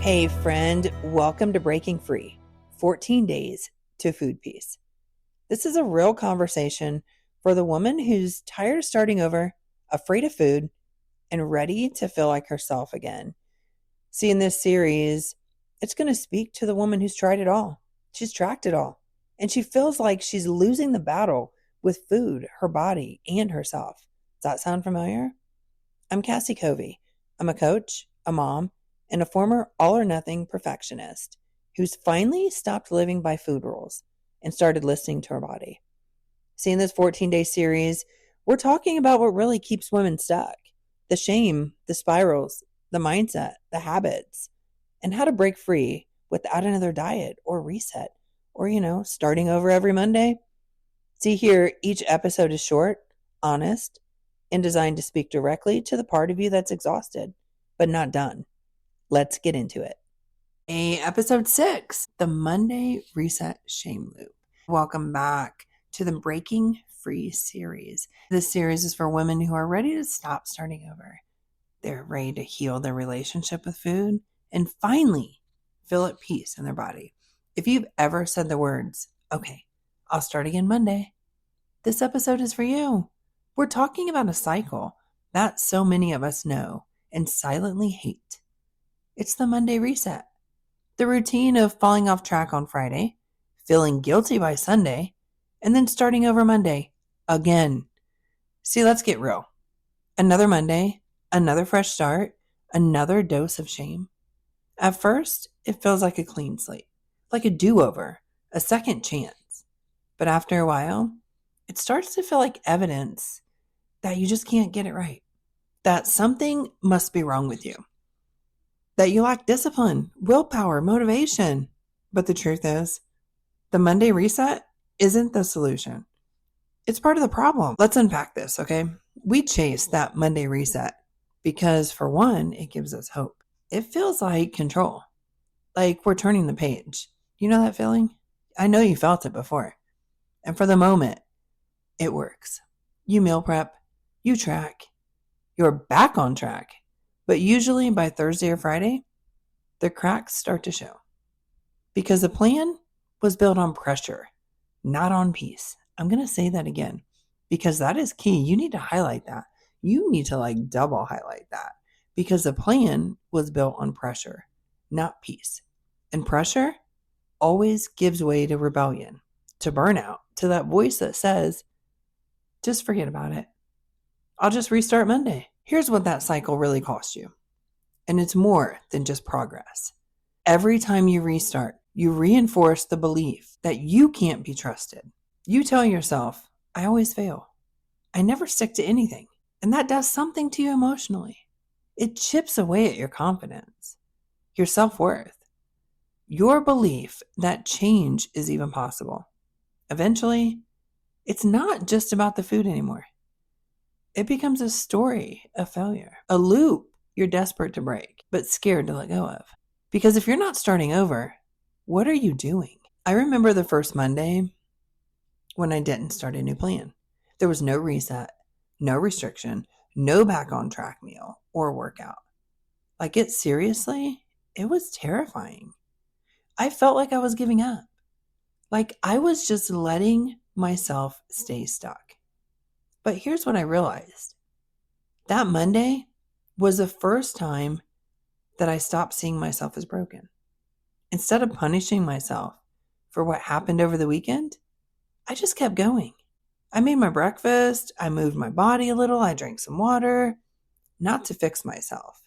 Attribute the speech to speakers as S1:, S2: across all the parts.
S1: Hey friend, welcome to Breaking Free, 14 Days to Food Peace. This is a real conversation for the woman who's tired of starting over, afraid of food, and ready to feel like herself again. See, in this series, it's going to speak to the woman who's tried it all. She's tracked it all, and she feels like she's losing the battle with food, her body, and herself. Does that sound familiar? I'm Cassie Covey. I'm a coach, a mom, and a former all-or-nothing perfectionist who's finally stopped living by food rules and started listening to her body. See, in this 14-day series, we're talking about what really keeps women stuck. The shame, the spirals, the mindset, the habits, and how to break free without another diet or reset or, starting over every Monday. See here, each episode is short, honest, and designed to speak directly to the part of you that's exhausted, but not done. Let's get into it. Episode 6, the Monday Reset Shame Loop. Welcome back to the Breaking Free series. This series is for women who are ready to stop starting over. They're ready to heal their relationship with food and finally feel at peace in their body. If you've ever said the words, okay, I'll start again Monday, this episode is for you. We're talking about a cycle that so many of us know and silently hate. It's the Monday reset. The routine of falling off track on Friday, feeling guilty by Sunday, and then starting over Monday again. See, let's get real. Another Monday, another fresh start, another dose of shame. At first, it feels like a clean slate, like a do-over, a second chance. But after a while, it starts to feel like evidence that you just can't get it right, that something must be wrong with you, that you lack discipline, willpower, motivation. But the truth is, the Monday reset isn't the solution. It's part of the problem. Let's unpack this, okay? We chase that Monday reset because, for one, it gives us hope. It feels like control, like we're turning the page. You know that feeling? I know you felt it before. And for the moment, it works. You meal prep, you track, you're back on track. But usually by Thursday or Friday, the cracks start to show. Because the plan was built on pressure, not on peace. I'm going to say that again because that is key. You need to highlight that. You need to double highlight that because the plan was built on pressure, not peace. And pressure always gives way to rebellion, to burnout, to that voice that says, just forget about it. I'll just restart Monday. Here's what that cycle really costs you. And it's more than just progress. Every time you restart, you reinforce the belief that you can't be trusted. You tell yourself, I always fail. I never stick to anything. And that does something to you emotionally. It chips away at your confidence, your self-worth, your belief that change is even possible. Eventually, it's not just about the food anymore. It becomes a story of failure, a loop you're desperate to break, but scared to let go of. Because if you're not starting over, what are you doing? I remember the first Monday when I didn't start a new plan. There was no reset, no restriction, no back on track meal or workout. It was terrifying. I felt like I was giving up. Like I was just letting myself stay stuck. But here's what I realized. That Monday was the first time that I stopped seeing myself as broken. Instead of punishing myself for what happened over the weekend, I just kept going. I made my breakfast, I moved my body a little, I drank some water, not to fix myself,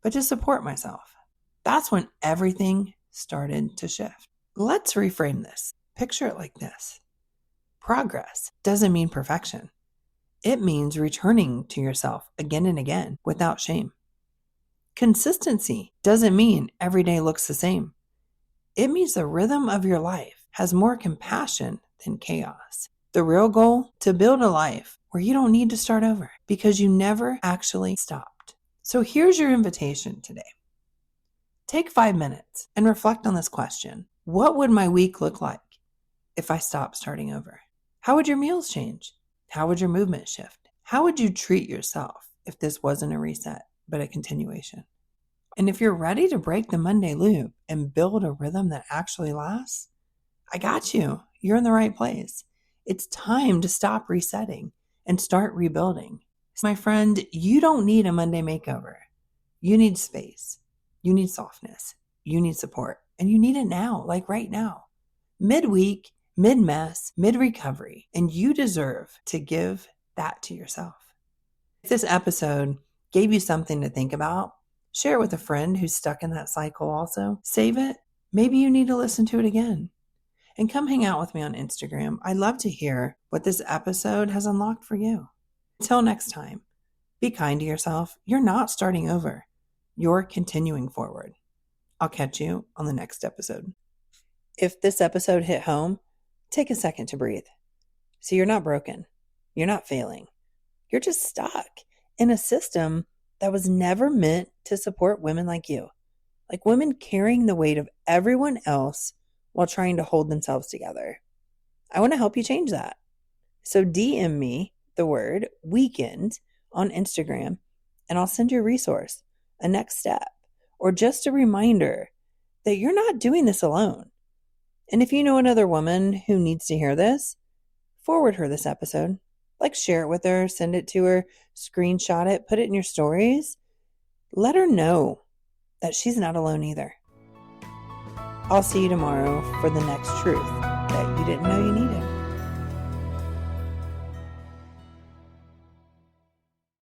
S1: but to support myself. That's when everything started to shift. Let's reframe this. Picture it like this. Progress doesn't mean perfection. It means returning to yourself again and again without shame. Consistency doesn't mean every day looks the same. It means the rhythm of your life has more compassion than chaos. The real goal, to build a life where you don't need to start over because you never actually stopped. So here's your invitation today. Take 5 minutes and reflect on this question. What would my week look like if I stopped starting over? How would your meals change? How would your movement shift? How would you treat yourself if this wasn't a reset, but a continuation? And if you're ready to break the Monday loop and build a rhythm that actually lasts, I got you. You're in the right place. It's time to stop resetting and start rebuilding. My friend, you don't need a Monday makeover. You need space. You need softness. You need support. And you need it now, like right now. Midweek, mid-mess, mid-recovery. And you deserve to give that to yourself. If this episode gave you something to think about, share it with a friend who's stuck in that cycle also. Save it. Maybe you need to listen to it again. And come hang out with me on Instagram. I'd love to hear what this episode has unlocked for you. Until next time, be kind to yourself. You're not starting over. You're continuing forward. I'll catch you on the next episode. If this episode hit home, take a second to breathe. So you're not broken. You're not failing. You're just stuck in a system that was never meant to support women like you. Like women carrying the weight of everyone else while trying to hold themselves together. I want to help you change that. So DM me the word weekend on Instagram and I'll send you a resource, a next step, or just a reminder that you're not doing this alone. And if you know another woman who needs to hear this, forward her this episode. Like share it with her, send it to her, screenshot it, put it in your stories. Let her know that she's not alone either. I'll see you tomorrow for the next truth that you didn't know you needed.